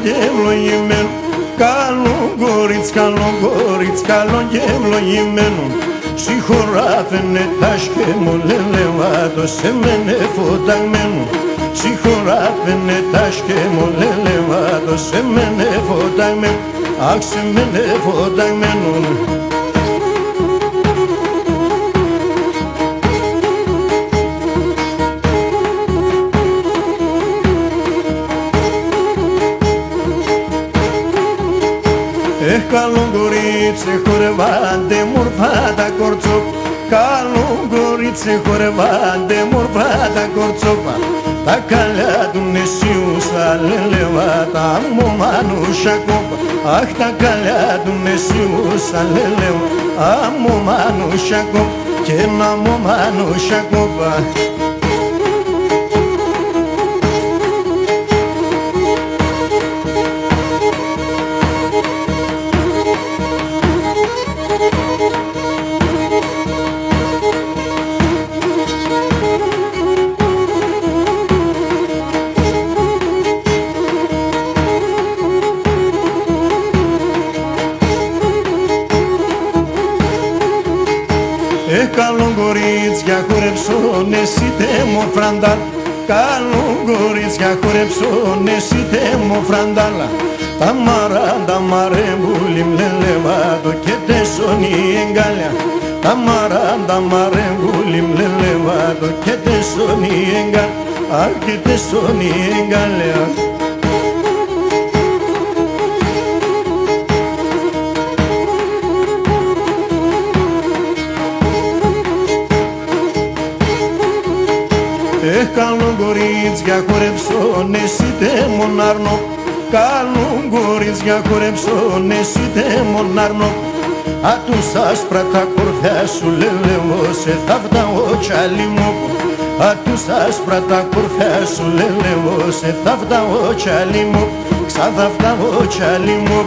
και ευλογημένο, καλό και ευλογημένο. Συγχωράθενε τάσκε μου λελεβάτο σε μένε φωταγμένο. Συγχωράθενε τάσκε μου λελεβάτο σε μένε φωταγμένο. Αχ, σε μένε φωταγμένο. Καλό κορίτσι χορευάντε μορφά τα κορτσόπ. Καλό κορίτσι χορευάντε μορφά τα κορτσόπα. Τα καλιά του νεσίουσα λελεβάτα μου μανούσα κόπα. Αχ, τα καλιά του νεσίουσα λελεβάτα μου μανούσα κόπα. Και να μου μανούσα κόπα. Καλό κορίτσια χορεψόν εσύ μου φραντάλ. Καλό κορίτσια χορεψόν εσύ μου φραντάλα. Τα μαράντα μαρέμπουλιμ λελεβάτο και τεσόνι εγκάλια. Τα μαράντα μαρέμπουλιμ λελεβάτο και τεσόνι εγκάλια. Αχ, και τεσόνι εγκάλια. Καλό κορίτσια χορεψόν εσύ μονάρνο. Καλό κορίτσια χορεψόν εσύ μονάρνο. Α τους άσπρα τα κορφιά σου λελεύω σε θαύτα ο τσάλι μου. Α τους άσπρα τα κορφιά σου λελεύω σε θαύτα ο τσάλι μου. Ξαθαύτα ο τσάλι μου.